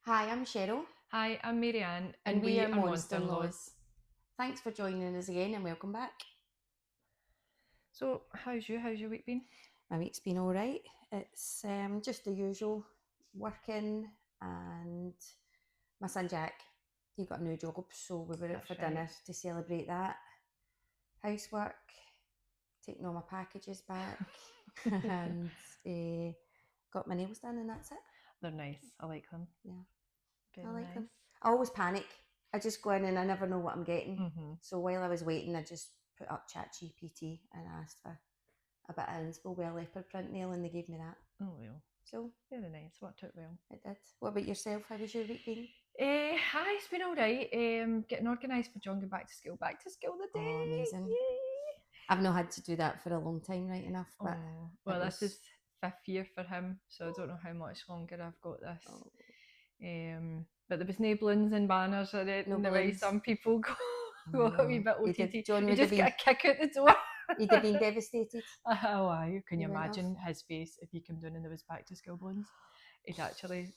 Hi, I'm Cheryl, Hi, I'm Marianne, and and we we are are Monster Monster in in-laws. Laws. Thanks for joining us again, and welcome back. So, how's your week been? My week's been all right. It's just the usual, working, and my son Jack, he got a new job, so we were out That's for right. dinner to celebrate that. Housework, taking all my packages back, and got my nails done, and that's it. They're nice. I like them. Yeah, Very I like nice. them. I always panic. I just go in and I never know what I'm getting. Mm-hmm. So while I was waiting, I just put up ChatGPT and asked for a bit of inspo with a leopard print nail, and they gave me that. Oh well, So very nice. Worked out well. it did. What about yourself? How was your week been? Hi, it's been all right. Getting organised for John going back to school. Back to school today. Oh, amazing. Yay! I've not had to do that for a long time, right enough, but Oh, it well, this was. is fifth year for him, so I don't know how much longer I've got this. Oh, But there was no balloons and banners or no anything the way balloons. some people go, Oh, go a wee no. bit He'd have, OTT. John You would have just get been. a kick out the door. He'd have been devastated. Oh, aye. Can He you went off. imagine his face if he came down and there was back to school balloons? He'd actually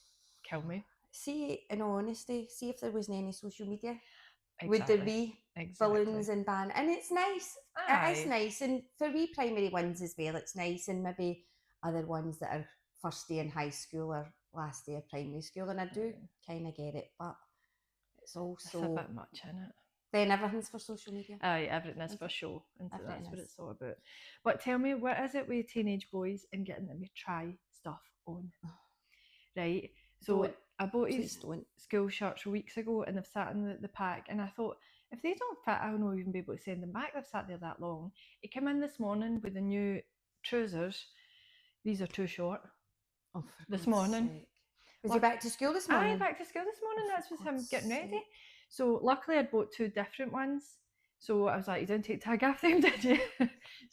kill me. See, in all honesty, see if there wasn't any social media. Would there Exactly. be Exactly. balloons and band? And it's nice. It is Aye. nice. And for wee primary ones as well, it's nice. And maybe other ones that are first day in high school or last day of primary school. And I do kind of get it, but it's It's a also bit much, isn't it? then everything's for social media. Aye, everything is Is for it? show, and so Everything that's what is. it's all about. But tell me, what is it with teenage boys and getting them to try stuff on? Right? So Don't. I bought his Please don't. school shirts weeks ago and they've sat in the pack, and I thought, if they don't fit, I'll not even be able to send them back. They've sat there that long. He came in this morning with the new trousers. These are too short. Oh, for This God's morning. sake. Was he back to school this Aye, morning? back to school this morning. Oh, That's for was him God's getting ready. sake. So luckily I'd bought two different ones. So I was like, you didn't take tag off them, did you? So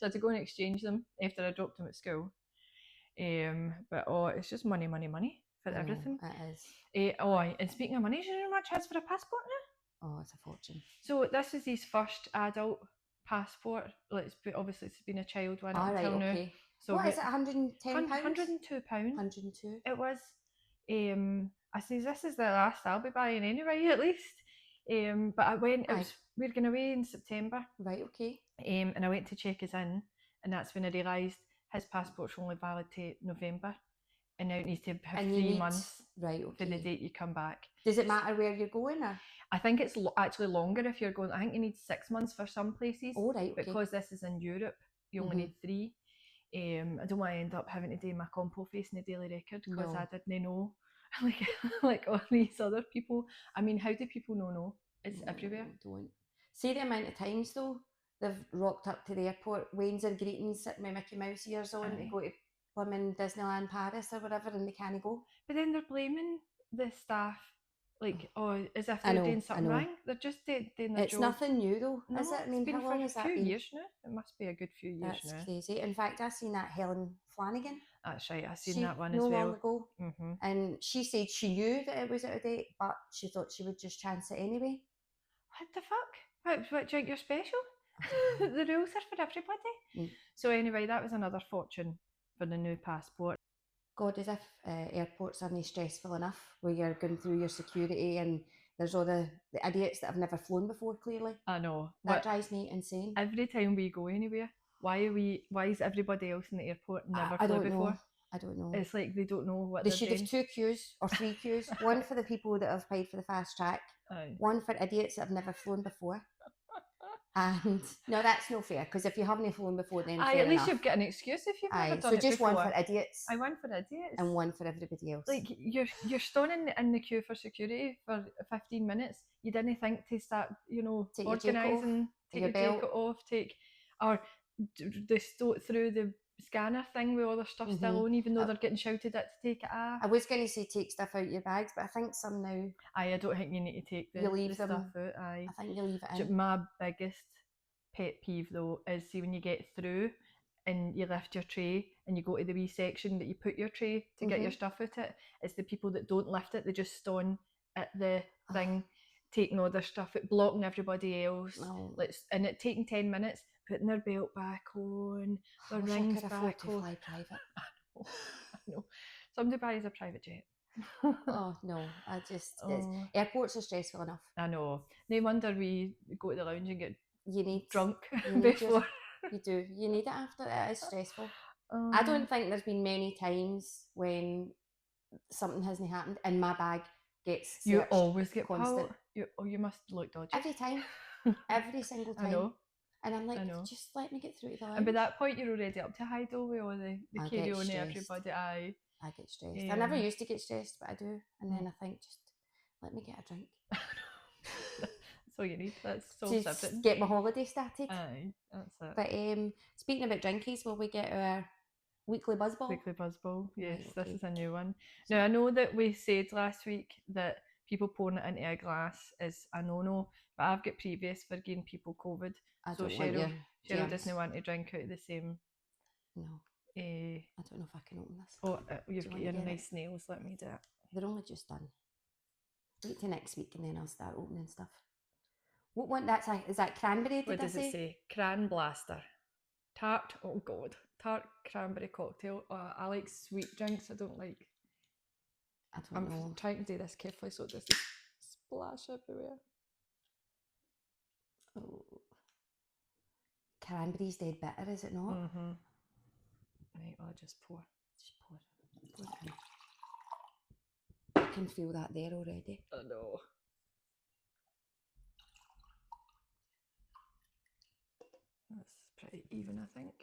I had to go and exchange them after I dropped them at school. But it's just money, money, money for everything. It is. And speaking of money, do you know how much I has for a passport now? Oh, it's a fortune. So this is his first adult passport. Obviously it's been a child one All right, until now. okay. So What is it, £110? £102. 102. It was. I says this is the last I'll be buying anyway, at least. But I went. We were going away in September. Right, okay. And I went to check us in, and that's when I realised his passport's only valid to November, and now it needs to have 3 months right, okay. for the date you come back. Does it matter where you're going, or? I think it's actually longer if you're going. I think you need 6 months for some places. Oh, right, okay. Because this is in Europe, you only need 3. I don't want to end up having to do my compo face in the Daily Record because I didn't know like all these other people. I mean, how do people know? It's everywhere. Don't. See the amount of times though they've rocked up to the airport, Windsor greetings, sitting with Mickey Mouse ears on to go to blooming Disneyland Paris or whatever, and they can't go. But then they're blaming the staff, as if they're doing something wrong. They're just doing their job. It's nothing new though, no, is it? I mean, how long has that been? A few years now. It must be a good few years now. That's crazy. In fact, I seen that Helen Flanagan. That's right, I seen that one as well. No long ago. And she said she knew that it was out of date, but she thought she would just chance it anyway. What the fuck? What do you think you're special? The rules are for everybody. So anyway, that was another fortune for the new passport. God, as if airports aren't stressful enough where you're going through your security and there's all the idiots that have never flown before, clearly. I know. That drives me insane. Every time we go anywhere, why is everybody else in the airport never flew before? I don't know. It's like they don't know what they should have 2 queues or 3 queues. One for the people that have paid for the fast track. One for idiots that have never flown before. And no, that's no fair, because if you haven't flown before, then at least you've got an excuse if you've never done it before. So just one for idiots. One for idiots. And one for everybody else. Like you're standing in the queue for security for 15 minutes. You didn't think to start, organising, take your jacket off, or they through the scanner thing with all their stuff still on, even though they're getting shouted at to take it off. I was going to say take stuff out your bags, but I think some now. I don't think you need to take the stuff out. I think you leave it in. My biggest pet peeve though is, see, when you get through and you lift your tray and you go to the wee section that you put your tray to get your stuff out it, it's the people that don't lift it, they just stand at the thing taking all their stuff out, blocking everybody else. And it taking 10 minutes, putting their belt back on, their rings back on. Fly private. I know. Somebody buys a private jet. Oh no, airports are stressful enough. I know. No wonder we go to the lounge and get drunk before. You do. You need it after. It is stressful. I don't think there's been many times when something hasn't happened and my bag gets searched. You always get constant. You must look dodgy. Every time. Every single time. I know. And I'm like, just let me get through to the lounge. And by that point, you're already up to high dough with all the carry-on everybody. I get stressed. I never used to get stressed, but I do. And then I think, just let me get a drink. That's all you need. That's so just get my holiday started. Aye, that's it. But speaking about drinkies, will we get our weekly buzzball? Weekly buzzball, yes. Right, okay. This is a new one. Now, I know that we said last week that people pouring it into a glass is a no-no, but I've got previous for giving people COVID. So Cheryl doesn't want to drink out of the same. No. I don't know if I can open this. Oh, you've got your nice nails. Let me do it. They're only just done. Wait till next week and then I'll start opening stuff. What one? Is that cranberry? What does it say? Cran Blaster. Tart. Oh God. Tart cranberry cocktail. I like sweet drinks. I don't like. I'm trying to do this carefully so it doesn't splash everywhere. Oh. Cranberry's dead bitter, is it not? Mm-hmm. Right, I'll just pour. Pour it in. I can feel that there already. I know. That's pretty even, I think.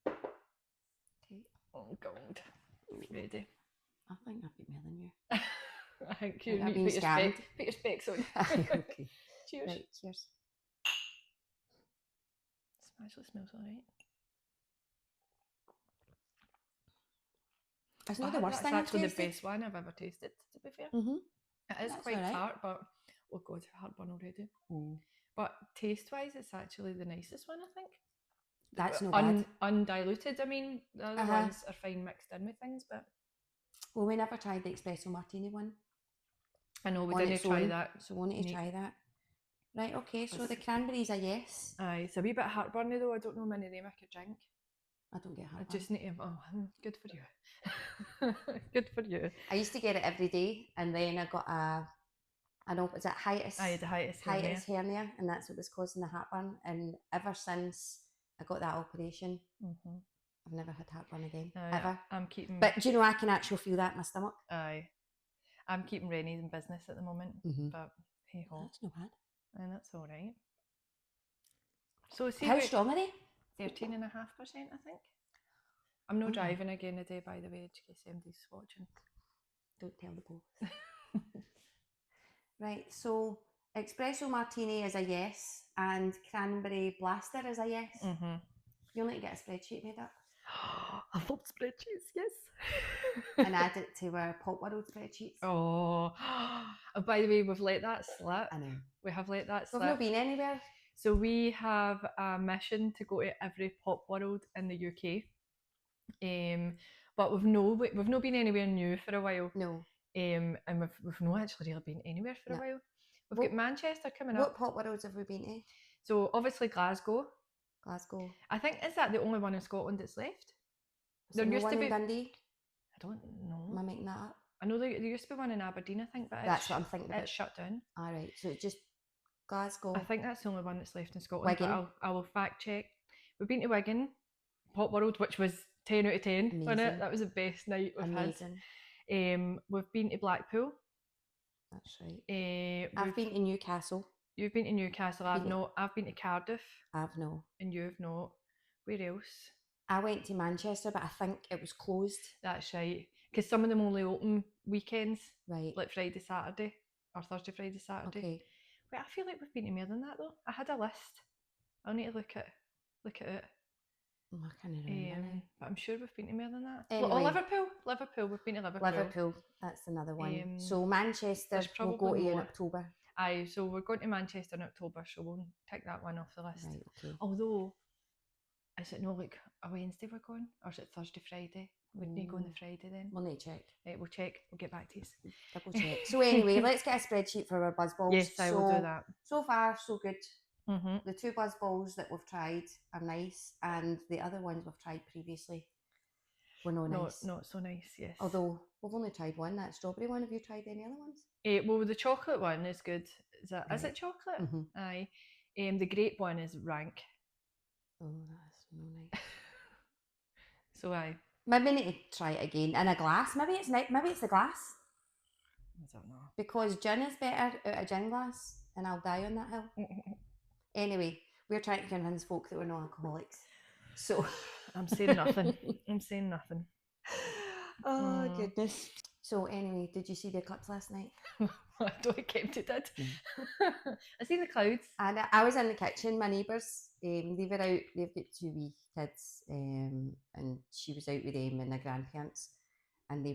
Okay. Oh God. Ready. I think I've been more than you. I think you need to put your specs on. Okay. Cheers. Right, cheers. It actually smells alright. It's not the worst thing I've tasted. It's actually the best one I've ever tasted, to be fair. Mm-hmm. It is quite tart, but oh God, heartburn already. But taste-wise, it's actually the nicest one, I think. That's not bad. Undiluted, I mean. The other ones are fine mixed in with things, but... Well, we never tried the espresso martini one. I know, we didn't try that. So we wanted to try that. Right, okay, so the cranberries are yes. Aye, it's a wee bit heartburny though. I don't know many of them I could drink. I don't get heartburn. I just need to... good for you. Good for you. I used to get it every day, and then I got was it hiatus? I had a hiatus hernia, and that's what was causing the heartburn. And ever since I got that operation, I've never had heartburn again. Ever. I'm keeping... But do you know, I can actually feel that in my stomach. Aye. I'm keeping Rennie in business at the moment, but hey ho. That's not bad. And that's all right. So see, how strong are they? 13.5%, I think. I'm not driving again today, by the way, in case somebody's watching. Don't tell the boss. Right, so espresso martini is a yes, and cranberry blaster is a yes. You'll need to get a spreadsheet made up. I love spreadsheets, yes. And add it to our Pop World spreadsheets. Oh, by the way, we've let that slip. I know. We have let that slip. We've not been anywhere. So we have a mission to go to every Pop World in the UK. But we've not been anywhere new for a while. No. And we've not actually really been anywhere for a while. We've got Manchester coming up. What Pop Worlds have we been to? So obviously Glasgow. I think, is that the only one in Scotland that's left? There used to be Dundee. I don't know. Am I making that up? I know there used to be one in Aberdeen, I think, but that's what I'm thinking. It's shut down. All right, so it's just Glasgow. I think that's the only one that's left in Scotland. Wigan. But I will fact check. We've been to Wigan, Pop World, which was 10 out of 10. Amazing. Wasn't it? That was the best night we've had. We've been to Blackpool. That's right. I've been to Newcastle. You've been to Newcastle. I've been to Cardiff. I've not. And you've not. Where else? I went to Manchester, but I think it was closed. That's right. Because some of them only open weekends. Right. Like Friday, Saturday. Or Thursday, Friday, Saturday. Okay. Wait, I feel like we've been to more than that though. I had a list. I'll need to look at it. I can't remember. But I'm sure we've been to more than that. Anyway. Oh, Liverpool. We've been to Liverpool. Liverpool, that's another one. So Manchester, we'll go to in October. Aye, so we're going to Manchester in October, so we'll take that one off the list. Right, okay. Although, is it not like a Wednesday we're going? Or is it Thursday, Friday? We need to go on the Friday then? We'll need to check. Right, we'll check. We'll get back to you. Double check. So anyway, let's get a spreadsheet for our buzzballs. Yes, I will do that. So far, so good. The 2 buzzballs that we've tried are nice, and the other ones we've tried previously were not nice. Not so nice, yes. Although we've only tried one, that strawberry one. Have you tried any other ones? Well, the chocolate one is good. Is it chocolate? Mm-hmm. Aye. The grape one is rank. Oh, that's no nice. So aye. Maybe need to try it again in a glass. Maybe it's the glass. I don't know. Because gin is better out of gin glass, and I'll die on that hill. Anyway, we're trying to convince folk that we're not alcoholics. So I'm saying nothing. Oh goodness. So anyway, did you see the eclipse last night? I don't kept it did. I seen the clouds. And I was in the kitchen. My neighbours, they were out. They've got 2 wee kids, and she was out with them and their grandparents. And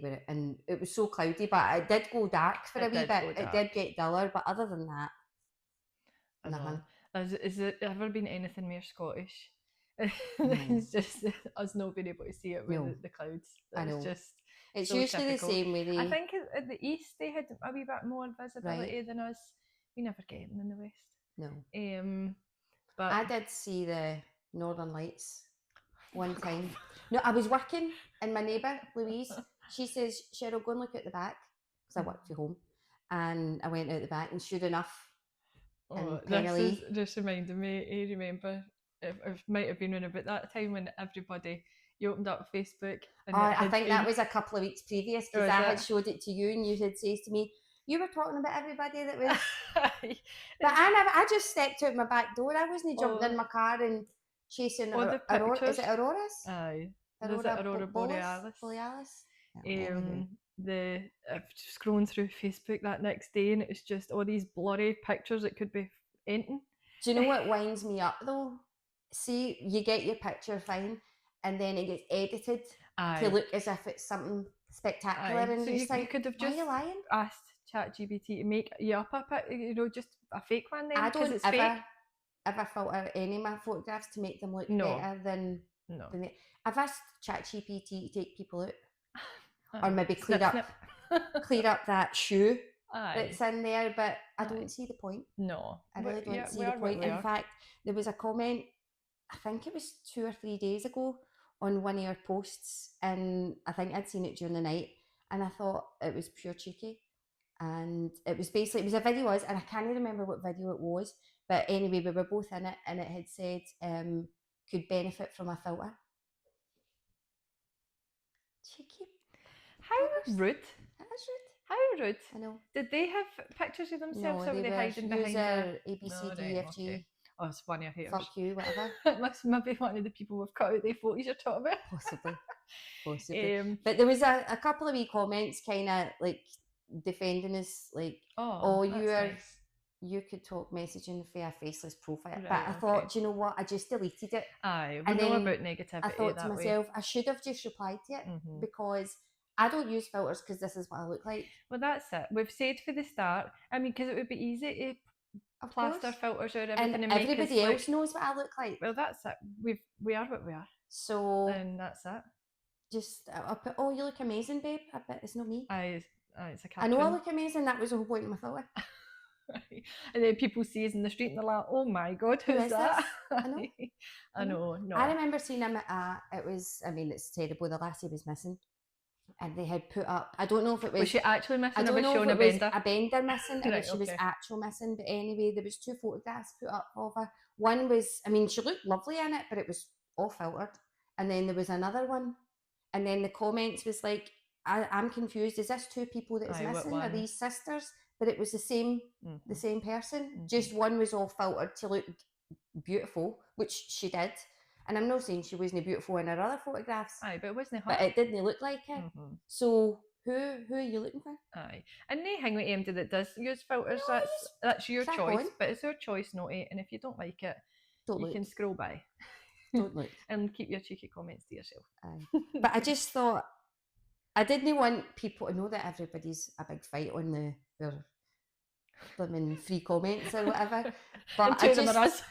it was so cloudy, but it did go dark for a wee bit. It did get duller, but other than that, nothing. Has it ever been anything more Scottish? It's just us not being able to see it with the clouds. I know. It's so usually typical. The same way. I think at the east they had a wee bit more visibility than us. We never get them in the west. No. But I did see the Northern Lights one time. No, I was working, and my neighbour Louise, she says, "Cheryl, go and look at the back," because I worked from home, and I went out the back, and sure enough, this is just reminded me. I remember it might have been around about that time when you opened up Facebook. And I think that was a couple of weeks previous, because I had showed it to you, and you had said to me, you were talking about everybody that was. But I just stepped out my back door. I wasn't jumping in my car and chasing Aurora. Is it Auroras? Aye. Aurora Borealis. Scrolling through Facebook that next day, and it was just all these blurry pictures that could be anything. Do you know what winds me up though? See, you get your picture fine, and then it gets edited to look as if it's something spectacular. And so you could have just asked ChatGPT to make you up a pic, just a fake one. Then I don't ever filter any of my photographs to make them look better than. No. I've asked ChatGPT to take people out, or maybe clear up that shoe that's in there, but I don't see the point. No, I really don't see the point. In fact, there was a comment, I think it was 2 or 3 days ago, on one of your posts, and I think I'd seen it during the night, and I thought it was pure cheeky. And it was a video, and I can't remember what video it was, but anyway, we were both in it, and it had said could benefit from a filter. Cheeky. How rude. That is rude. How rude. I know. Did they have pictures of themselves, or were they hiding behind ABCDEFG? Okay. Oh, it's one of your haters. Fuck you, whatever. It must be one of the people we've cut out their photos you're talking about. Possibly. But there was a couple of wee comments kind of like defending us, like, you could talk messaging for a faceless profile. Right, but I thought, do you know what? I just deleted it. Aye, we know about negativity. I thought to myself, I should have just replied to it, because I don't use filters because this is what I look like. Well, that's it. We've said for the start, I mean, because it would be easy to plaster filters or everything, and everybody else knows what I look like. Well, that's it. We are what we are. So, and that's it. Just I put, you look amazing, babe. I bet it's not me. It's a caption. I know I look amazing. That was the whole point of my filter. And then people see us in the street and they're like, "Oh my god, who's that?" I know. No. I remember seeing him at it's terrible. The lassie was missing, and they had put up. I don't know if it was. Was she actually missing? I don't know if it was a bender missing, or if she was actual missing. But anyway, there was 2 photographs put up of her. One was, she looked lovely in it, but it was all filtered. And then there was another one, and then the comments was like, I'm confused. Is this 2 people that is missing? Are these sisters? But it was the same person. Just one was all filtered to look beautiful, which she did. And I'm not saying she wasn't beautiful in her other photographs. Aye, but it wasn't her. But it didn't look like it. So who are you looking for? Aye, and anything with AMD that does use filters, that's your choice. But it's your choice, not it. And if you don't like it, you can scroll by. Don't look. And keep your cheeky comments to yourself. Aye. But I just thought, I didn't want people to know that everybody's a big fight on their blooming free comments or whatever. But I just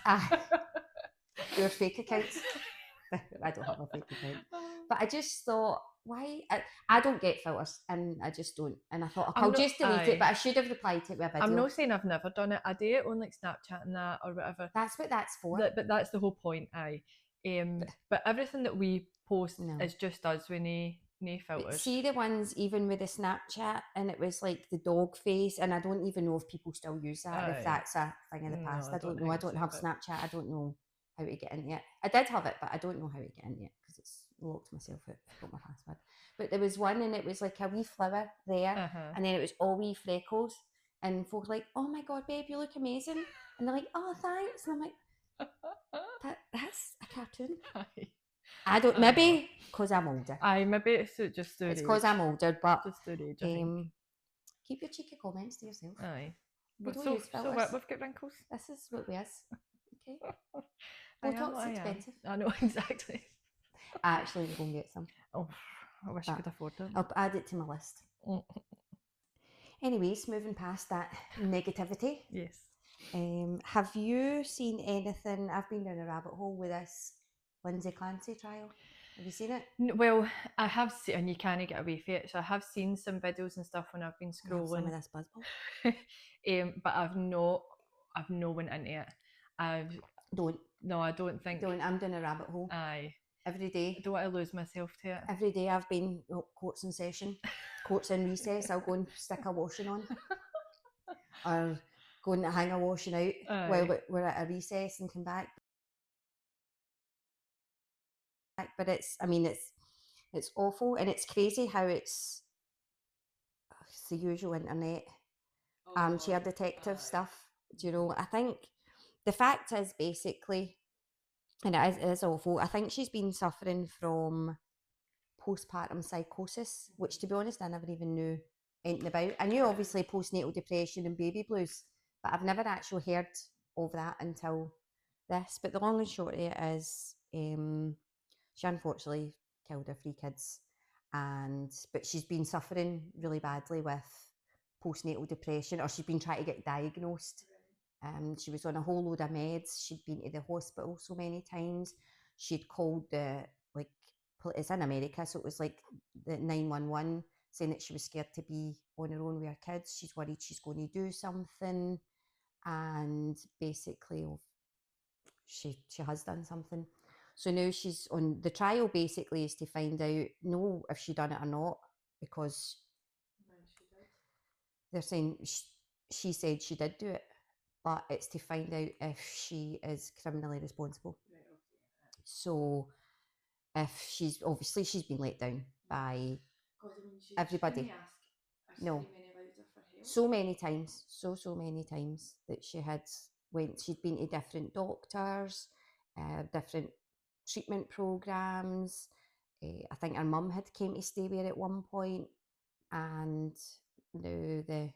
your fake accounts. I don't have a fake account. But I just thought, why? I don't get filters, and I just don't. And I thought, I'll just delete it, but I should have replied to it with a video. I'm not saying I've never done it. I do it on like Snapchat and that or whatever. That's what that's for. But that's the whole point, aye. But everything that we post No. is just us with no filters. See the ones even with the Snapchat, and it was like the dog face, and I don't even know if people still use that, if that's a thing of the past. No, I don't know. I don't have so, Snapchat. I don't know how to get into it. I did have it, but I don't know how to get into it because it's locked myself out. Forgot my password. But there was one, and it was like a wee flower there, and then it was all wee freckles, and folk were like, "Oh my god, babe, you look amazing," and they're like, "Oh, thanks," and I'm like, "That's a cartoon." I don't. Maybe because I'm older. Maybe it's just it's because I'm older, but just their age, I think. Keep your cheeky comments to yourself. Aye. We don't so, use filters. So what? We've got wrinkles. This is what we is. Okay. Botox expensive. I know, exactly. I actually will go and get some. Oh, I wish I could afford them. I'll add it to my list. Anyways, moving past that negativity. Yes. Have you seen anything? I've been down a rabbit hole with this Lindsay Clancy trial. Have you seen it? Well, I have seen, and you can't get away from it. So I have seen some videos and stuff when I've been scrolling. Some of this buzzball. But I've not went into it. Don't. No, I don't think. Don't. I'm doing a rabbit hole. Aye. Every day. I don't want to lose myself to it. Every day I've been courts in session, courts in recess. I'll go and stick a washing on, or go and hang a washing out while we're at a recess and come back. But it's awful, and it's crazy how it's the usual internet armchair detective stuff. Do you know? I think the fact is basically, and it is awful. I think she's been suffering from postpartum psychosis, which, to be honest, I never even knew anything about. I knew obviously postnatal depression and baby blues, but I've never actually heard of that until this. But the long and short of it is, she unfortunately killed her 3 kids, but she's been suffering really badly with postnatal depression, or she's been trying to get diagnosed. She was on a whole load of meds. She'd been to the hospital so many times. She'd called it's in America, so it was like the 911, saying that she was scared to be on her own with her kids. She's worried she's going to do something, and basically she has done something. So now she's on the trial. Basically, is to find out if she done it or not, because they're saying she said she did do it, but it's to find out if she is criminally responsible. So if she's been let down by everybody. No. So many times that she'd been to different doctors, different treatment programs. I think her mum had came to stay with her at one point, and now the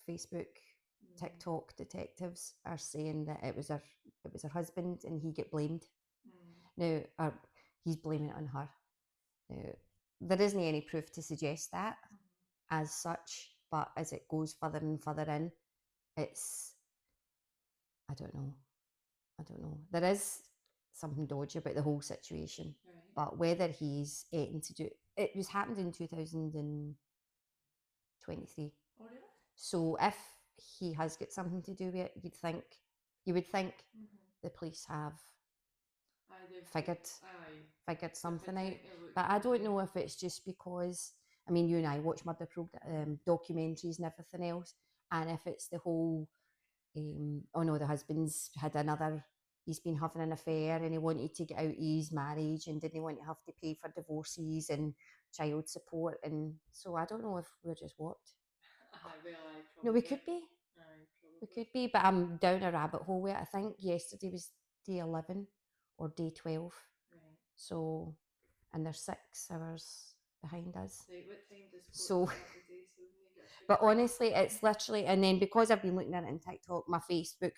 Facebook, TikTok detectives are saying that it was her husband, and he get blamed. Now, he's blaming it on her. Now, there isn't any proof to suggest that as such, but as it goes further and further in, it's, I don't know. There is something dodgy about the whole situation, but whether he's anything to do, it was happened in 2023. Oh, really? So if he has got something to do with it, you would think the police have figured something out. But I don't know if it's just because, I mean, you and I watch murder documentaries and everything else, and if it's the whole, the husband's he's been having an affair, and he wanted to get out of his marriage, and didn't want to have to pay for divorces and child support, and so I don't know if we're just warped. No, we could be. We could be, but I'm down a rabbit hole with it. I think yesterday was day 11 or day 12. So, and they're 6 hours behind us. What time does but honestly, it's literally, and then because I've been looking at it on TikTok, my Facebook,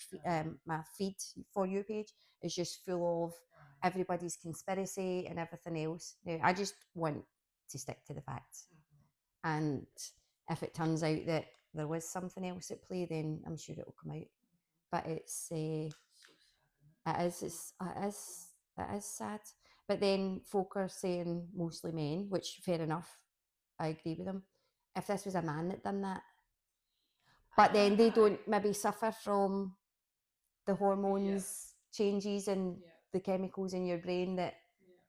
my feed For You page is just full of everybody's conspiracy and everything else. Now, I just want to stick to the facts. And if it turns out that there was something else at play, then I'm sure it'll come out. But it is sad. But then folk are saying mostly men, which fair enough, I agree with them. If this was a man that done that, but then they don't maybe suffer from the hormones changes, and the chemicals in your brain that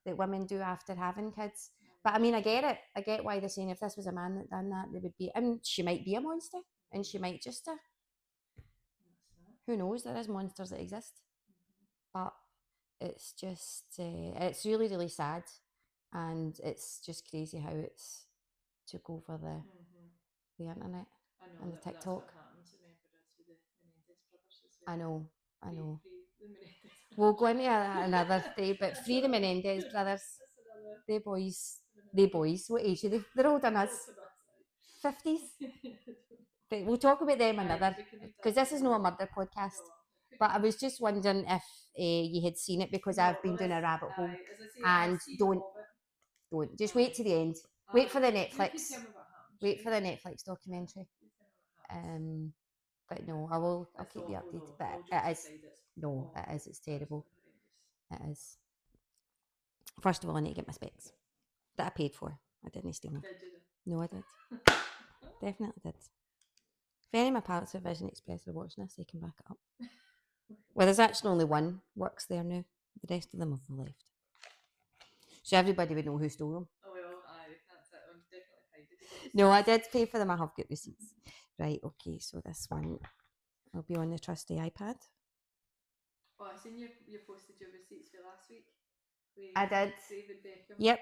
women do after having kids. But I mean, I get it. I get why they're saying if this was a man that done that, they would be. I mean, she might be a monster, and she might just. Who knows? There is monsters that exist, but it's just it's really really sad, and it's just crazy how it's took over the internet and the TikTok. I know. We'll go into another day, but free the Menendez brothers. They boys. What age are they? They're older than us. 50s. But we'll talk about them another, because this is not a murder podcast. But I was just wondering if you had seen it, because I've been doing a rabbit hole. And don't just wait to the end. Wait for the Netflix. Wait for the Netflix documentary. But no, I'll keep you updated. But it is it is. It's terrible. It is. First of all, I need to get my specs that I paid for. I didn't steal them. No, I did. Definitely did. If any of my pallets of Vision Express are watching this, they can back it up. Well, there's actually only one works there now. The rest of them have left. So everybody would know who stole them. Oh, well, aye, that's it. I'm definitely paid. No, I did pay for them. I have got receipts. Right, okay, so this one will be on the trusty iPad. Oh, I seen you posted your receipts for last week. I did. David Beckham. Yep.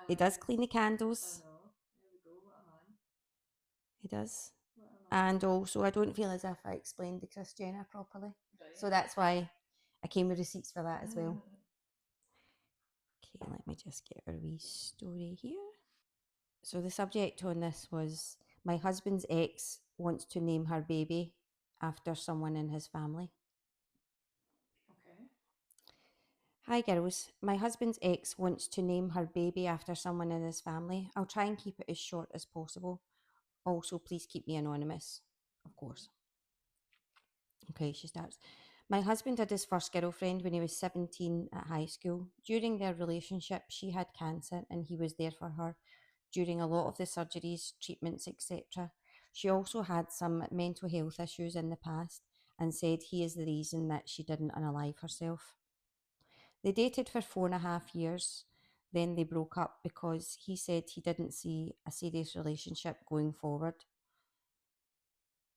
He does clean the candles. I know. There we go. What a man. He does. And also, I don't feel as if I explained the Kris Jenner properly. Right. So that's why I came with receipts for that as well. Okay, let me just get a wee story here. So the subject on this was, my husband's ex wants to name her baby after someone in his family. Okay. Hi girls, my husband's ex wants to name her baby after someone in his family. I'll try and keep it as short as possible. Also, please keep me anonymous, of course. Okay, she starts. My husband had his first girlfriend when he was 17 at high school. During their relationship, she had cancer and he was there for her during a lot of the surgeries, treatments, etc. She also had some mental health issues in the past and said he is the reason that she didn't unalive herself. They dated for 4.5 years. Then they broke up because he said he didn't see a serious relationship going forward.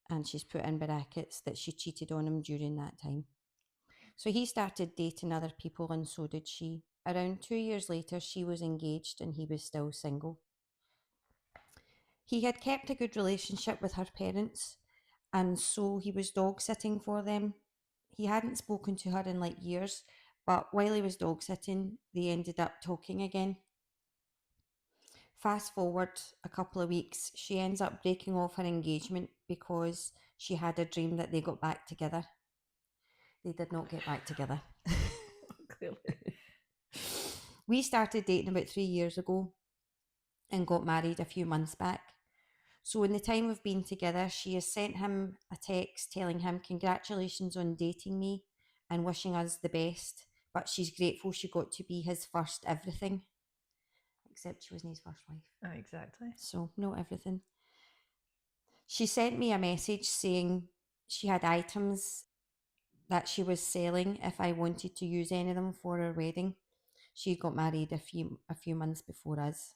And she's put in brackets that she cheated on him during that time. So he started dating other people, and so did she. Around 2 years later, she was engaged and he was still single. He had kept a good relationship with her parents, and so he was dog sitting for them. He hadn't spoken to her in like years, but while he was dog sitting, they ended up talking again. Fast forward a couple of weeks, she ends up breaking off her engagement because she had a dream that they got back together. They did not get back together. Clearly. We started dating about 3 years ago and got married a few months back. So in the time we've been together, she has sent him a text telling him congratulations on dating me and wishing us the best, but she's grateful she got to be his first everything. Except she wasn't his first wife. Exactly. So not everything. She sent me a message saying she had items that she was selling if I wanted to use any of them for her wedding. She got married a few months before us.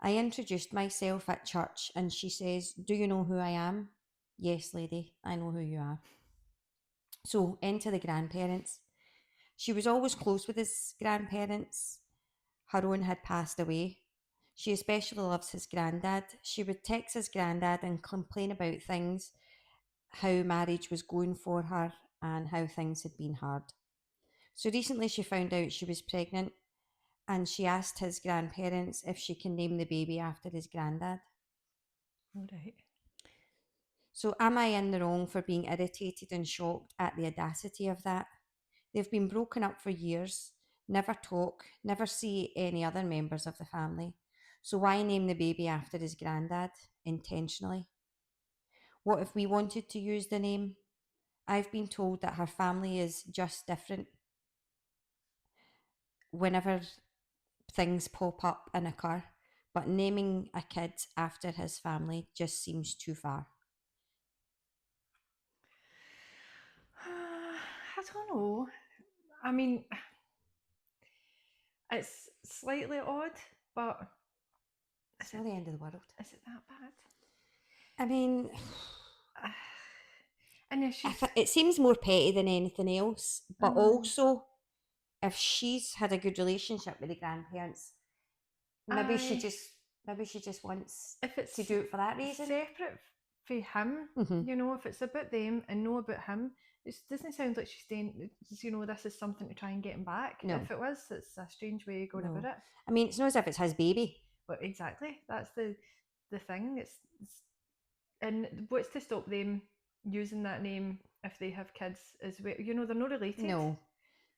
I introduced myself at church and she says, do you know who I am? Yes, lady, I know who you are. So enter the grandparents. She was always close with his grandparents. Her own had passed away. She especially loves his granddad. She would text his granddad and complain about things, how marriage was going for her and how things had been hard. So recently she found out she was pregnant and she asked his grandparents if she can name the baby after his granddad. All right. So am I in the wrong for being irritated and shocked at the audacity of that? They've been broken up for years, never talk, never see any other members of the family. So why name the baby after his granddad intentionally? What if we wanted to use the name? I've been told that her family is just different. Whenever things pop up and occur, but naming a kid after his family just seems too far. I don't know. I mean, it's slightly odd, but It's not the end of the world. is it that bad? I mean, And if she's, it seems more petty than anything else. But also, if she's had a good relationship with the grandparents, maybe she just wants if it's to do it for that reason. separate for him, you know, if it's about them and no about him, it doesn't sound like she's saying, you know, this is something to try and get him back. No. If it was, it's a strange way of going about it. I mean, it's not as if it's his baby. But exactly, that's the thing. It's and what's to stop them using that name if they have kids as well? You know, they're not related. No,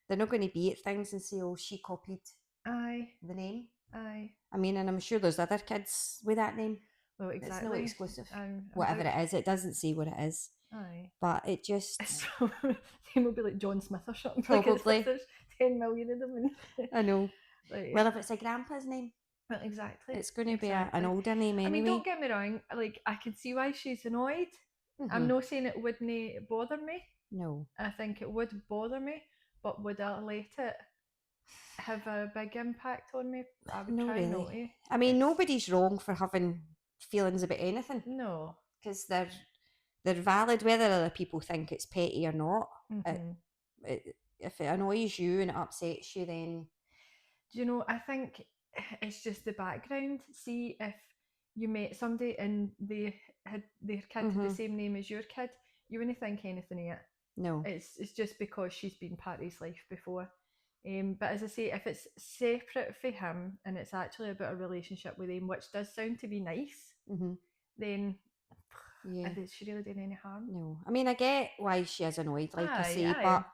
they're not going to be at things and say, "Oh, she copied." Aye. The name. Aye. I mean, and I'm sure there's other kids with that name. Well, exactly. It's not exclusive. Whatever it is, it doesn't say what it is. Aye. But it just. They will be like John Smith or something. Probably. Like there's 10 million of them. I know. Like, well, if it's a grandpa's name. Well, exactly. It's going to be an older name anyway. I mean, don't get me wrong. Like, I can see why she's annoyed. I'm not saying it wouldn't bother me. No. I think it would bother me, but would I let it have a big impact on me? I would try really. not to. I mean, nobody's wrong for having feelings about anything. No. Because they're valid, whether other people think it's petty or not. If it annoys you and it upsets you, then... Do you know, I think it's just the background. See, if you met somebody and they had their kid had the same name as your kid, you wouldn't think anything of it. No. It's just because she's been part of his life before. But as I say, if it's separate for him and it's actually about a relationship with him, which does sound to be nice, then is she really doing any harm? No. I mean, I get why she is annoyed, like I say, but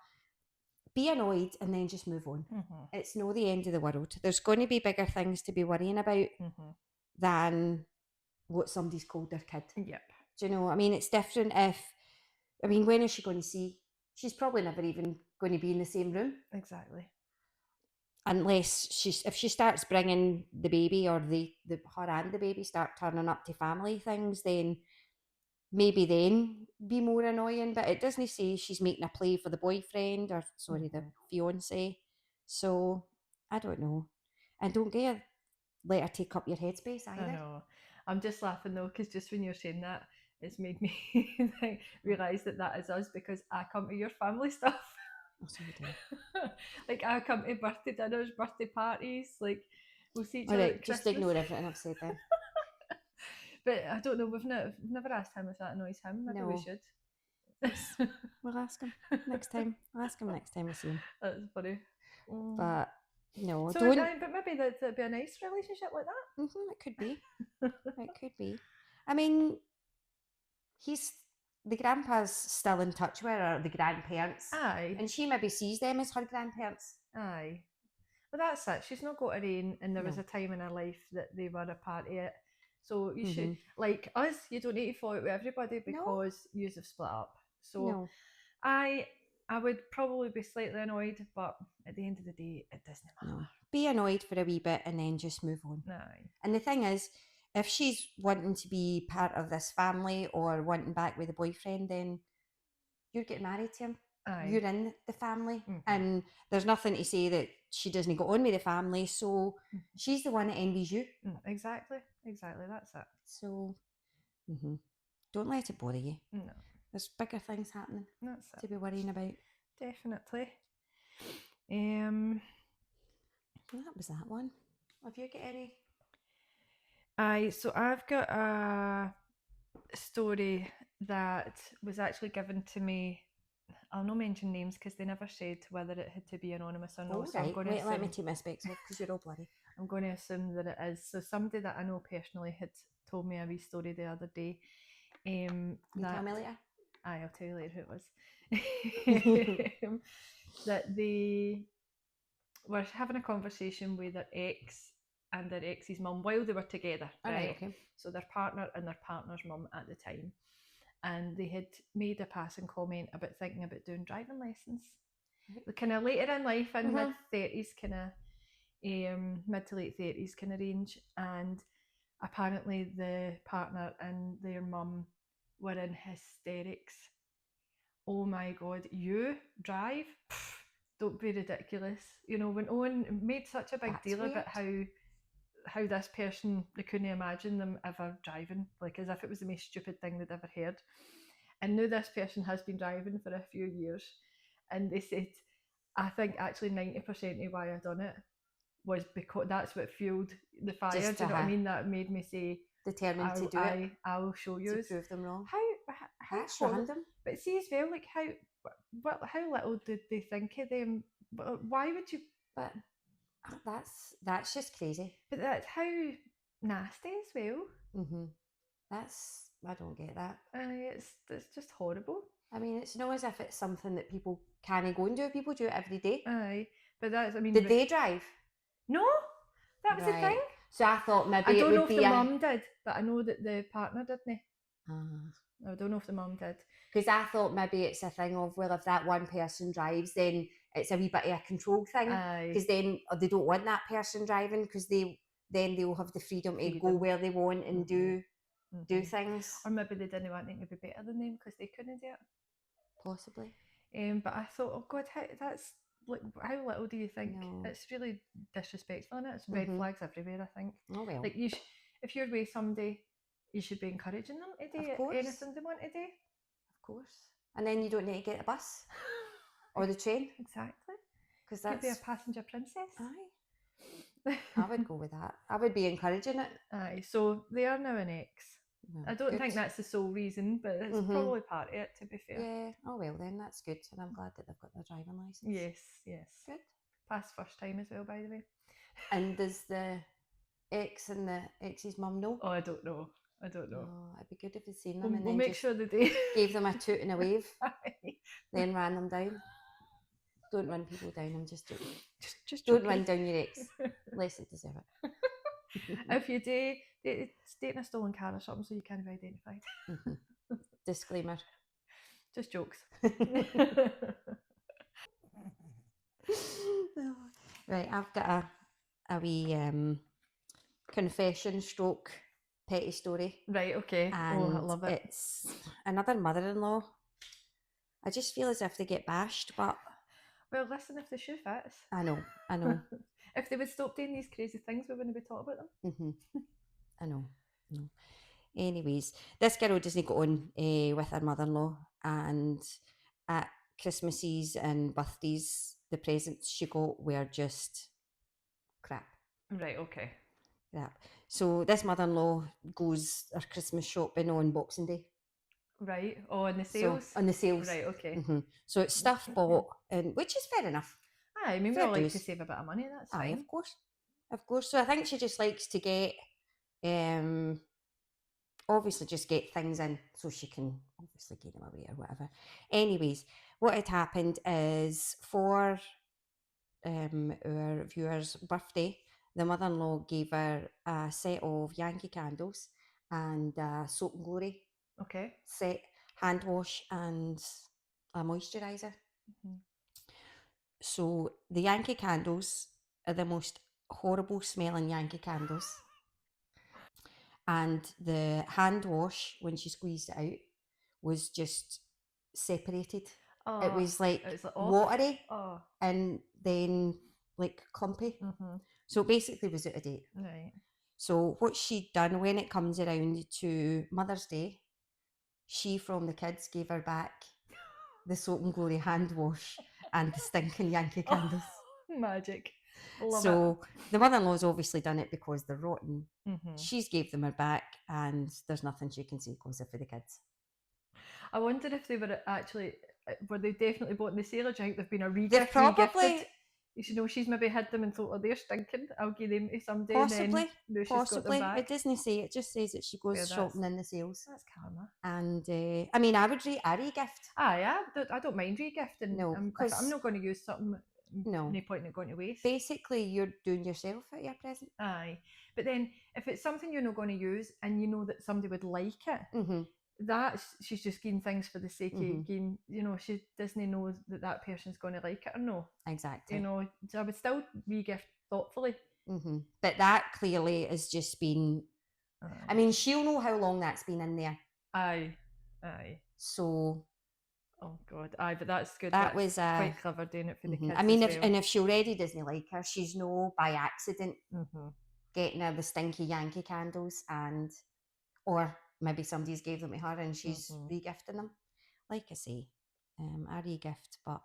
be annoyed and then just move on. It's not the end of the world. There's going to be bigger things to be worrying about than what somebody's called their kid. Yep. Do you know? I mean, it's different if... I mean, when is she going to see? She's probably never even going to be in the same room. Exactly. Unless if she starts bringing the baby, or her and the baby start turning up to family things, then maybe then be more annoying. But it doesn't say she's making a play for the boyfriend, or the fiance. So I don't know. And don't let her take up your headspace either. I know. I'm just laughing though, because just when you're saying that, it's made me realise that is us, because I come to your family stuff. Like, I come to birthday dinners, birthday parties, like we'll see each other at Christmas. Just ignore everything I've said then. But I don't know, we've never asked him if that annoys him. Maybe we should. We'll ask him next time. I'll ask him next time we see him. That's funny. But no, so don't. But maybe that'd be a nice relationship like that. It could be. It could be. I mean, the grandpa's still in touch with her, or the grandparents. Aye. And she maybe sees them as her grandparents. Aye. Well, that's it. She's not got her own, and there was a time in her life that they were a part of it. So you should, like us, you don't need to fall out with everybody because you have split up. So I would probably be slightly annoyed, but at the end of the day, it doesn't matter. No. Be annoyed for a wee bit and then just move on. Aye. And the thing is, if she's wanting to be part of this family or wanting back with the boyfriend, then you're getting married to him. Aye. You're in the family. And there's nothing to say that she doesn't go on with the family. So she's the one that envies you. Exactly. That's it. So don't let it bother you. No. There's bigger things happening to be worrying about. Definitely. That was that one. Have you got any? Aye, so I've got a story that was actually given to me. I'll not mention names because they never said whether it had to be anonymous or not. Oh, so right. Wait, let me take my specs off because you're all bloody. I'm going to assume that it is. So somebody that I know personally had told me a wee story the other day. Can you tell me later? Aye, I'll tell you later who it was. That they were having a conversation with their ex and their ex's mum while they were together. Right? Okay. So their partner and their partner's mum at the time. And they had made a passing comment about thinking about doing driving lessons. Kind of later in life, in mid-30s, kind of mid to late 30s kind of range. And apparently the partner and their mum were in hysterics. Oh my God, you drive? Pfft, don't be ridiculous. You know, when Owen made such a big That's deal weird. about how this person, they couldn't imagine them ever driving, like as if it was the most stupid thing they'd ever heard. And now this person has been driving for a few years, and they said, I think actually 90% of why I done it was because that's what fueled the fire. Just Do you know what I mean? That made me say, determined to do it, I'll show to you. prove them wrong. How That's horrible. random. But see as well, like how little did they think of them? Why would you? But that's just crazy. But that's how nasty as well. Mm-hmm. I don't get that. It's just horrible. I mean, it's not as if it's something that people can go and do. People do it every day. Aye, but that's, I mean, Did they drive? No, that was the thing. So I thought maybe I it don't would know if be the mum did, but I know that the partner didn't. I don't know if the mum did. Because I thought maybe it's a thing of, well, if that one person drives, then it's a wee bit of a control thing. Because then they don't want that person driving, because then they'll have the freedom to go where they want and do things. Or maybe they didn't want them to be better than them because they couldn't do it. Possibly. But I thought, oh God, that's like, how little do you think? No. It's really disrespectful, and it's red flags everywhere, I think. Oh well. Like if you're with somebody, you should be encouraging them to do anything they want to do. Of course. And then you don't need to get a bus or the train. Exactly. Because that's... Could be a passenger princess. Aye. I would go with that. I would be encouraging it. Aye. So they are now an ex. No, I don't think that's the sole reason, but it's probably part of it, to be fair. Yeah. Oh well then, that's good. And I'm glad that they've got their driving licence. Yes. Good. Passed first time as well, by the way. And does the ex and the ex's mum know? Oh, I don't know. Oh, it'd be good if you'd seen them and we'll then make sure they do. Gave them a toot and a wave, then ran them down. Don't run people down, I'm just joking. Just don't run down your ex, unless they deserve it. If you do, it's dating a stolen car or something, so you can't be identified. Disclaimer. Just jokes. Right, I've got a wee confession stroke petty story. Right, okay. And I love it. It's another mother-in-law. I just feel as if they get bashed, but... Well, listen, if the shoe fits. I know. If they would stop doing these crazy things, we wouldn't be talking about them. I know. Anyways, this girl doesn't go on with her mother-in-law, and at Christmases and birthdays, the presents she got were just crap. Right, okay. Crap. So this mother-in-law goes her Christmas shopping on Boxing Day. Right. Oh, on the sales? So, on the sales. Right, okay. So it's stuff bought, and which is fair enough. Aye, I mean, we all like to save a bit of money, that's fine. Of course. So I think she just likes to get, obviously just get things in so she can obviously give them away or whatever. Anyways, what had happened is for our viewer's birthday, the mother-in-law gave her a set of Yankee candles and Soap and Glory set, hand wash and a moisturiser. So the Yankee candles are the most horrible smelling Yankee candles. And the hand wash, when she squeezed it out, was just separated. It was like watery and then like clumpy. So basically was out of date. Right. So what she'd done when it comes around to Mother's Day, she from the kids gave her back the Soap and Glory hand wash and the stinking Yankee candles. Magic. Love so it. The mother-in-law's obviously done it because they're rotten. She's gave them her back, and there's nothing she can say because they're for the kids. I wonder if they were they definitely bought in the sale, or do you think they've been a regift? They've probably... You know, she's maybe had them and thought, oh, they're stinking, I'll give them to somebody. Possibly. And then she's got them back. It doesn't say, it just says that she goes shopping in the sales. That's karma. And I mean, I would re-gift. I don't mind re-gifting. No, because I'm not going to use something. No point in going to waste. Basically, you're doing yourself at your present. Aye, but then if it's something you're not going to use and you know that somebody would like it, she's just getting things for the sake of getting. You know, she doesn't know that person's going to like it or no. Exactly. You know, so I would still re-gift thoughtfully. But that clearly has just been. I mean, she'll know how long that's been in there. Aye. So. Oh God, aye, but that's good. That That's was quite clever doing it for the kids I mean, as well. if she already doesn't like her, she's no by accident getting her the stinky Yankee candles, or maybe somebody's gave them to her and she's regifting them. Like I say, a regift, but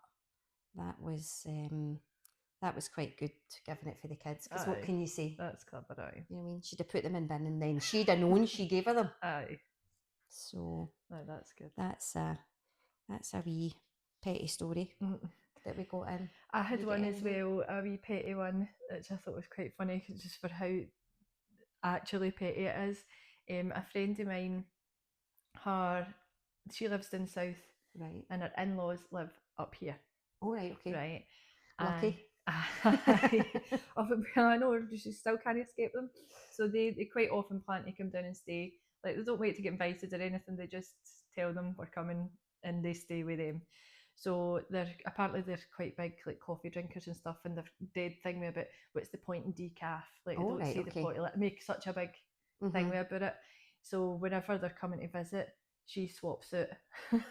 that was quite good giving it for the kids, because what can you say? That's clever, aye. You know what I mean? She'd have put them in bin and then she'd have known she gave her them. Aye. So no, that's good. That's a wee petty story that we got in. I had one as well, a wee petty one, which I thought was quite funny, just for how actually petty it is. A friend of mine, she lives down south, right, and her in-laws live up here. Oh, right, okay. Right. Lucky. I know, she still can't escape them. So they quite often plan to come down and stay. Like, they don't wait to get invited or anything, they just tell them we're coming and they stay with them. So they're quite big, like, coffee drinkers and stuff, and they're dead thing about what's the point in decaf? Like, they don't see the point. Like, make such a big thing about it. So whenever they're coming to visit, she swaps out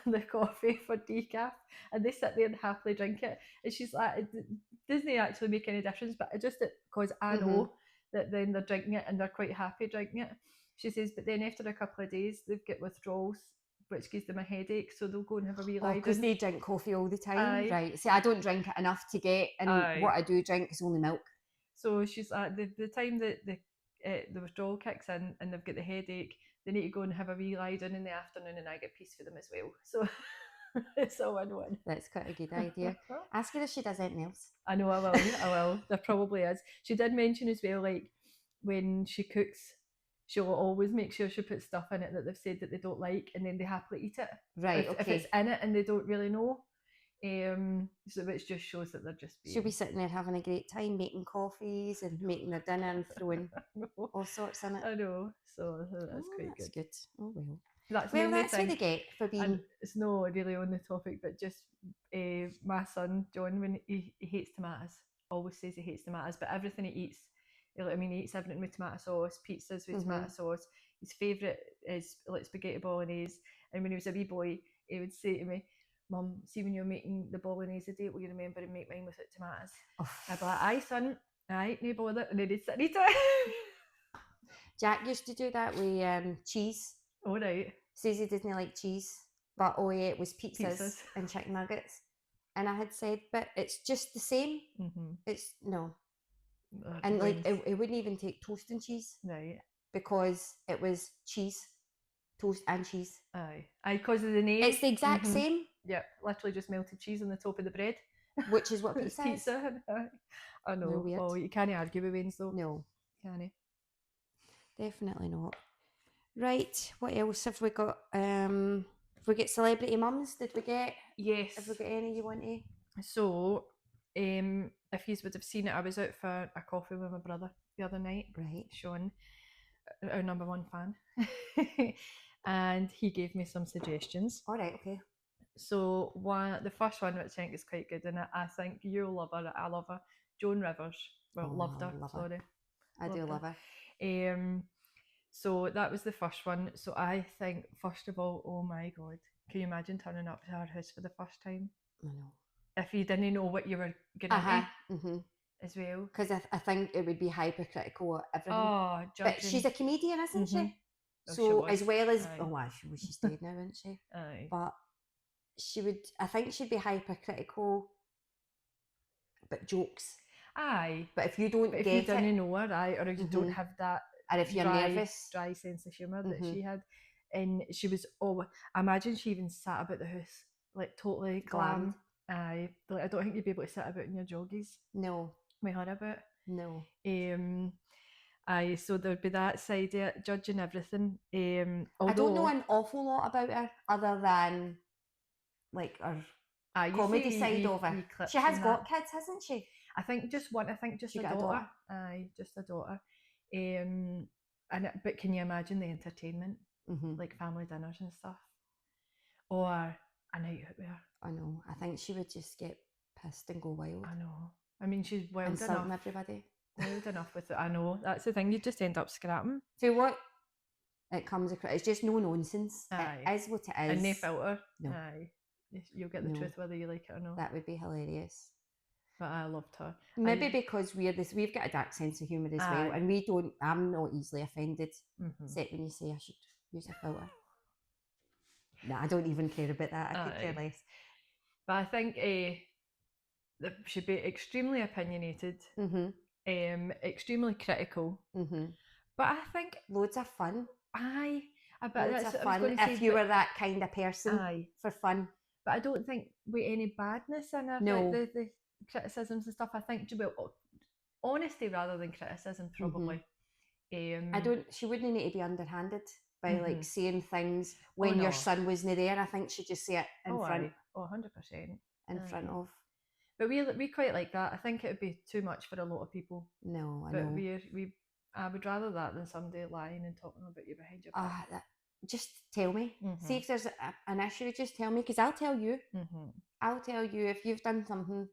the coffee for decaf, and they sit there and happily drink it. And she's like, it doesn't actually make any difference, but because I know that then they're drinking it and they're quite happy drinking it. She says, but then after a couple of days, they've got withdrawals, which gives them a headache, so they'll go and have a wee lie down. Because they drink coffee all the time. Right. See, I don't drink it enough to get, and what I do drink is only milk. So she's like, the time that the withdrawal kicks in and they've got the headache, they need to go and have a wee lie down in the afternoon, and I get peace for them as well. So it's a win-win. That's quite a good idea. Ask her if she does anything else. I know, I will. There probably is. She did mention as well, like, when she cooks, she'll always make sure she puts stuff in it that they've said that they don't like, and then they happily eat it. Right, if it's in it and they don't really know. So which just shows that they're just being... She'll be sitting there having a great time making coffees and making their dinner and throwing all sorts in it. I know, so that's quite good. good. Oh well. That's what they get for being... And it's not really on the topic, but just my son John, when he hates tomatoes, always says he hates tomatoes, but everything he eats, he eats everything with tomato sauce, pizzas with tomato sauce. His favourite is like spaghetti bolognese, and when he was a wee boy, he would say to me, Mum, see when you're making the bolognese today, will you remember to make mine without tomatoes? I'd be like, aye son, aye, no bother, and then he'd sit and eat it. Jack used to do that with cheese. Oh, right. Says he didn't like cheese, but all he ate was pizzas and chicken nuggets. And I had said, but it's just the same. It's no. And like, it wouldn't even take toast and cheese. Right. Because it was cheese, toast and cheese. Aye, because of the name. It's the exact same. Yep, literally just melted cheese on the top of the bread. Which is what pizza is. I know. No, weird. Oh, you can't argue with Wayne's though. No. Can you? Definitely not. Right, what else have we got? Have we got celebrity mums? Did we get? Yes. Have we got any you want to? So, if you would have seen it, I was out for a coffee with my brother the other night. Right. Sean, our number one fan. And he gave me some suggestions. All right, okay. So the first one, which I think is quite good, and I think you'll love her, I love her, Joan Rivers. Well, loved her, sorry. I do love her. So that was the first one. So I think, first of all, oh my God, can you imagine turning up to her house for the first time? I know. If you didn't know what you were going to as well. Because I think it would be hypercritical of everything. Oh, judging. But she's a comedian, isn't she? So as well as, she's dead now, isn't she? Aye. But I think she'd be hypercritical, but jokes. Aye. But if you don't get it, if you didn't know her, or if you don't have that, or if you're nervous, dry sense of humour that she had, and she was, I imagine she even sat about the house like totally glam. Aye. Like, I don't think you'd be able to sit about in your joggies. No. With her about. No. Aye, so there'd be that side of it, judging everything. I don't know an awful lot about her other than like her comedy side of her. She has got kids, hasn't she? I think just one. I think just a daughter. Aye, just a daughter. But can you imagine the entertainment, like family dinners and stuff, or a night out with her? I know. I think she would just get pissed and go wild. I know. I mean, she's wild enough. Everybody. Wild enough with it. I know. That's the thing. You just end up scrapping. So what it comes across, it's just no nonsense. Aye. It is what it is. And no filter. No. Aye. you'll get the No. truth whether you like it or not. That would be hilarious. But I loved her. Maybe because we've got a dark sense of humour as well, Aye. and I'm not easily offended, Mhm. except when you say I should use a filter. Nah, I don't even care about that. I could care Aye. less. But I think that should be extremely opinionated, extremely critical. But I think Loads of fun. Aye. But Loads that's of what I was fun. going to say. If you were that kind of person, Aye. for fun. But I don't think with any badness in it, No. like the criticisms and stuff. I think well, honesty rather than criticism, probably. I don't. She wouldn't need to be underhanded by like saying things when no. your son wasn't there. I think she'd just say it in front. Aye. 100%. In front of. But we quite like that. I think it would be too much for a lot of people. No, I but know. I would rather that than somebody lying and talking about you behind your back. Just tell me. See if there's an issue. Just tell me, because I'll tell you. I'll tell you if you've done something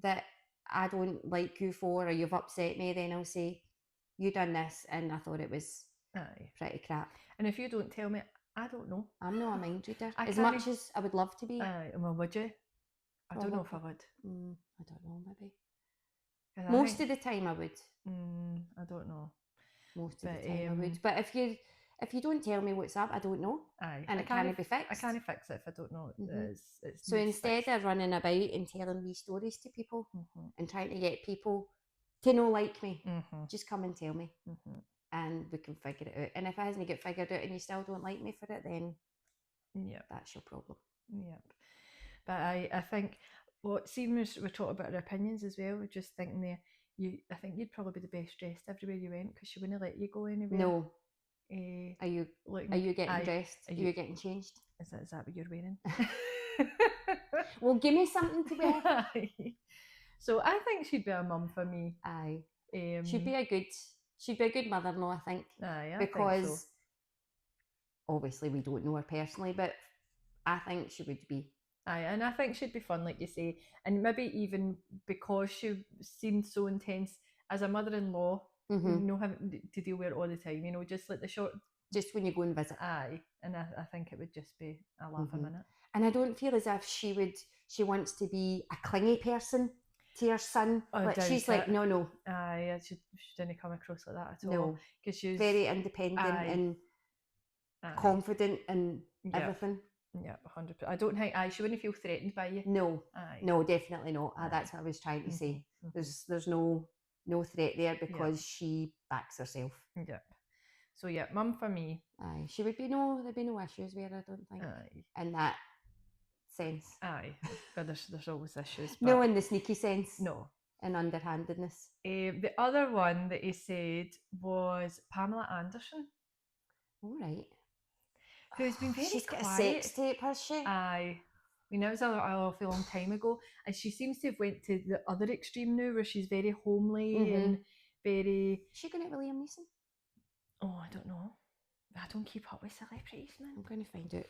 that I don't like you for, or you've upset me. Then I'll say, you done this, and I thought it was pretty crap. And if you don't tell me, I don't know. I'm not a mind reader. As much as I would love to be. Well, would you? I don't know if I would. I don't know, maybe. Most of the time I would. I don't know. Most of the time I would. But if you don't tell me what's up, I don't know. Aye. And it can't be fixed. I can't fix it if I don't know. It's so instead of running about and telling wee stories to people and trying to get people to not like me, just come and tell me. And we can figure it out. And if it hasn't get figured out and you still don't like me for it, then that's your problem. Yep. But I think see when we're talking about our opinions as well, we're just thinking there, I think you'd probably be the best dressed everywhere you went because she wouldn't let you go anywhere. No. Are you getting dressed? Are you getting changed? Is that what you're wearing? Well, give me something to wear. So I think she'd be a mum for me. Aye. She'd be a good mother-in-law, I think. Aye, because think so. Obviously we don't know her personally, but I think she would be. Aye, and I think she'd be fun, like you say, and maybe even because she seemed so intense as a mother-in-law, having to deal with it all the time, just like the short. Just when you go and visit. Aye, and I think it would just be a laugh a minute. And I don't feel as if she wants to be a clingy person to her son. Like she's like, no. Aye, she didn't come across like that at all. No, because she's very independent and confident and everything. Yeah, 100%. I don't think she wouldn't feel threatened by you. No, no, definitely not. That's what I was trying to say. There's no threat there because she backs herself. Yeah. So mum for me. Aye, there'd be no issues there, I don't think. Aye. In that sense. Aye, but there's always issues. But no, in the sneaky sense. No. In underhandedness. The other one that he said was Pamela Anderson. All right. Who's been very She's quiet. got a sex tape, has she? Aye. It was an awful long time ago, and she seems to have went to the other extreme now, where she's very homely and very. Is she going to Liam Neeson? Oh, I don't know. I don't keep up with celebrities, man. I'm going to find out.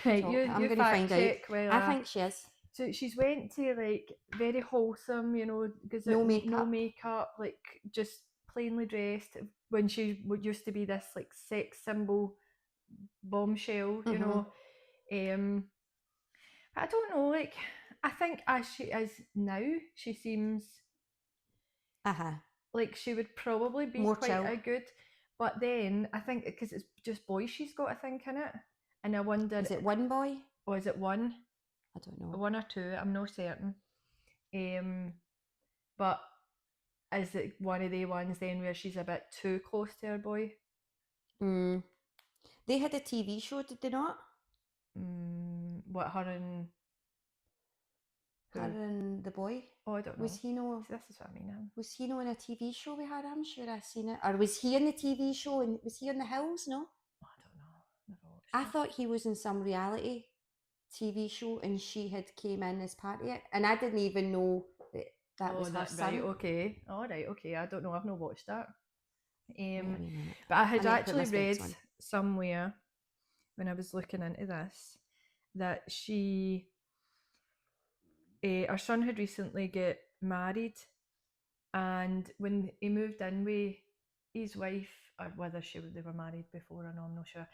I'm going to find out. Well, I think she is. So she's went to like very wholesome, because no makeup, like just plainly dressed. When she used to be this like sex symbol bombshell, you know. I don't know. Like I think as she is now, she seems. Like she would probably be more quite chill. A good. But then I think because it's just boys she's got, I think, in it. And I wonder... Is it one boy? Or is it one? I don't know. One or two, I'm not certain. But is it one of the ones then where she's a bit too close to her boy? They had a TV show, did they not? What, her and... Her and the boy? Oh, I don't know. Was he no... This is what I mean. Was he no in a TV show we had? I'm sure I've seen it. Or was he in the TV show and was he on the hills? No? I don't know. Never watched I thought he was in some reality TV show and she had came in as part of it. And I didn't even know that was her son. Right, okay. All right, okay. I don't know. I've not watched that. But I had actually read somewhere when I was looking into this that she... her son had recently got married, and when he moved in with his wife, or whether they were married before or no, I'm not sure.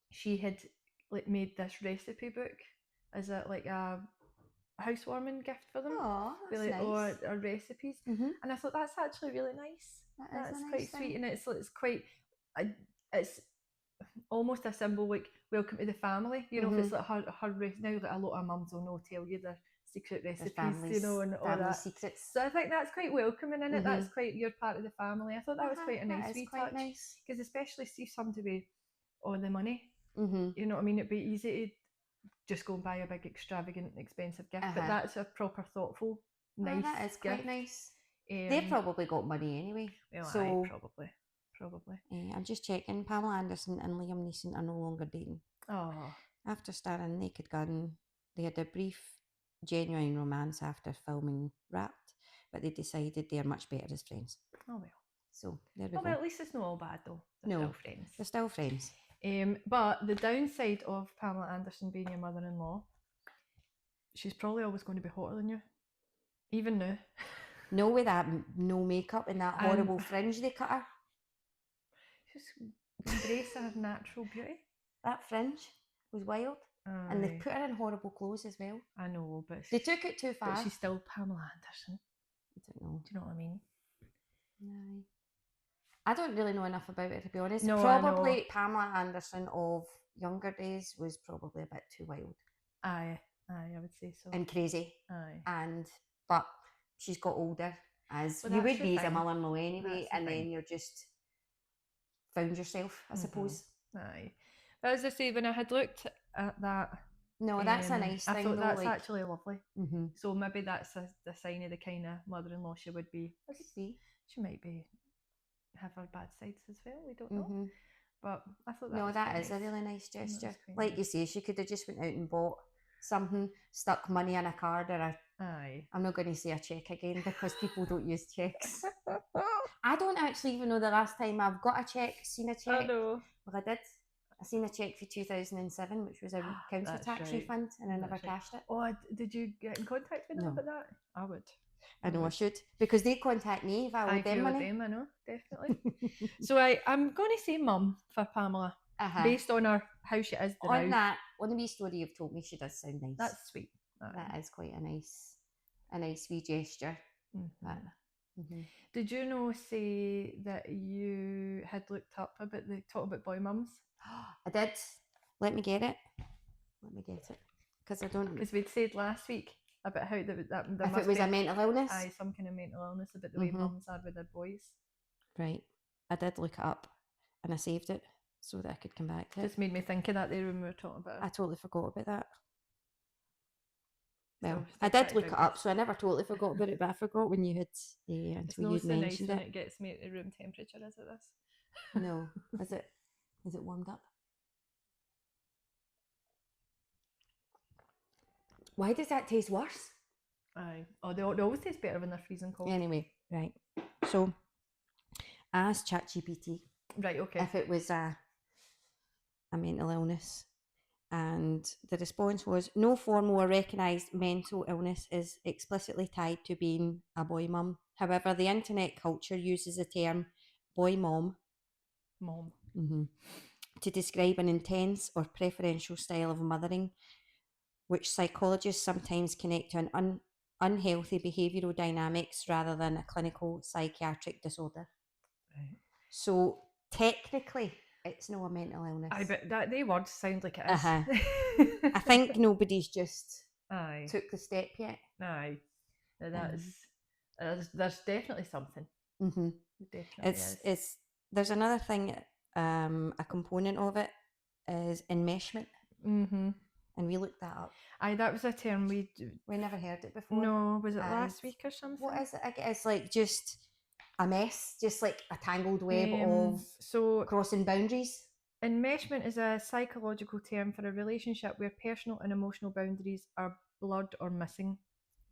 She had like made this recipe book, as a like a housewarming gift for them. Oh, Be that's like, nice. or recipes, Mm-hmm. and I thought that's actually really nice. That is That's a nice quite thing. sweet, and it's quite, it's almost a symbol like welcome to the family. You know, if it's like her now, like a lot of mums will know tell you their secret Their recipes, families, you know, and all family that. secrets. So I think that's quite welcoming in it. That's quite, you're part of the family. I thought that was quite a nice That is wee quite touch, nice. because especially see somebody on the money. Mm-hmm. You know what I mean? It'd be easy to just go and buy a big extravagant expensive gift, but that's a proper thoughtful, nice that is quite gift. nice. They've probably got money anyway. Well, so probably. I'm just checking. Pamela Anderson and Liam Neeson are no longer dating. Oh. After starring Naked Gun, they had a brief, genuine romance after filming Wrapped, but they decided they are much better as friends. Oh well. So there we go. Well, at least it's not all bad though. They're still friends. They're still friends. But the downside of Pamela Anderson being your mother-in-law, she's probably always going to be hotter than you, even now. No, with that no makeup and that horrible fringe they cut her. Just embrace her natural beauty. That fringe was wild. And they put her in horrible clothes as well. I know, but they took it too far. But she's still Pamela Anderson. I don't know. Do you know what I mean? No. I don't really know enough about it, to be honest. No, probably Pamela Anderson of younger days was probably a bit too wild. Aye, I would say so. And crazy. Aye. But she's got older, as you would be as a mother-in-law anyway, and then you're just found yourself, I suppose. Aye. But as I say, when I had looked at that, no, that's a nice thing. I thought that's like, actually lovely. So maybe that's the sign of the kind of mother-in-law she would be. She might be have her bad sides as well. We don't know. But I thought that that is nice. A really nice gesture. Like you say, she could have just went out and bought something, stuck money in a card or a. Aye. I'm not going to say a cheque again because people don't use cheques. I don't actually even know the last time I've got a cheque, seen a cheque. I know. Well, I did. I seen a cheque for 2007, which was a council tax refund, and I never cashed it. Oh, did you get in contact with them about that? I would. I know I should, because they contact me if I owe them money. I know, definitely. So I'm going to say mum for Pamela, based on her how she is now. On the wee story you've told me, she does sound nice. That's sweet. That is quite a nice wee gesture. Did you know, say that you had looked up about talk about boy mums? I did. Let me get it. Because I don't. Because we'd said last week about how that if it was a mental illness. Aye, some kind of mental illness about the way mums are with their boys. Right. I did look it up, and I saved it so that I could come back to it. Just made me think of that there when we were talking about it. I totally forgot about that. Well, I did look it up, so I never totally forgot about it, but I forgot when you had until you'd mentioned it. It gets me at room temperature, is it this? No. Is it warmed up? Why does that taste worse? Aye. Oh, they always taste better when they're freezing cold. Anyway, right. So, I asked ChatGPT. Right, okay. If it was a mental illness. And the response was, no formal or recognised mental illness is explicitly tied to being a boy mum. However, the internet culture uses the term boy mom. To describe an intense or preferential style of mothering, which psychologists sometimes connect to an unhealthy behavioural dynamics rather than a clinical psychiatric disorder. Right. So technically, it's not a mental illness. I bet that they words sound like it is. I think nobody's just took the step yet. Aye. There's definitely something. Definitely there's another thing. A component of it is enmeshment. And we looked that up. Aye, that was a term we never heard it before. No, was it last week or something? What is it? I guess it's like just a mess, just like a tangled web of crossing boundaries. Enmeshment is a psychological term for a relationship where personal and emotional boundaries are blurred or missing.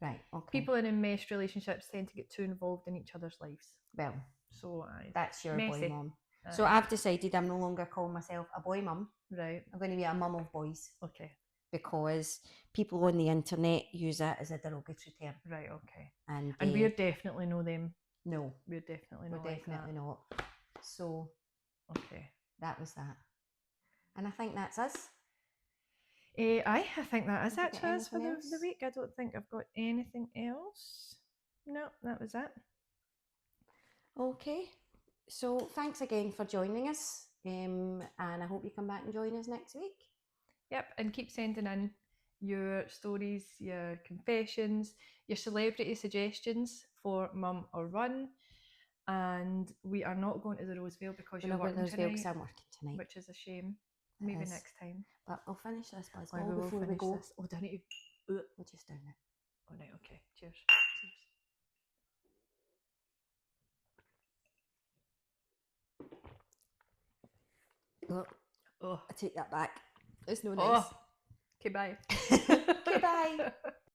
Right, okay. People in enmeshed relationships tend to get too involved in each other's lives. Well, so that's your boy mum. So I've decided I'm no longer calling myself a boy mum. Right. I'm going to be a mum of boys. Okay. Because people on the internet use it as a derogatory term. Right, okay. And we're definitely no them. No. We're definitely not. We're definitely not. So okay. That was that. And I think that's us. I think that is Have you got actually us for anything the else? week. I don't think I've got anything else. No, that was it. Okay. So thanks again for joining us. And I hope you come back and join us next week. Yep, and keep sending in your stories, your confessions, your celebrity suggestions for Mum or Run. And we are not going to the Roseville because We're you're not going to working Roseville tonight, because I'm working tonight. which is a shame. It Maybe is. next time. But I'll finish this Or buzzball we will before we finish go. this. Oh, don't you? Ugh. We'll just down it. Oh, right, okay. Cheers. Oh, Oh, I take that back. It's no nice. oh. Okay, bye. Okay, bye.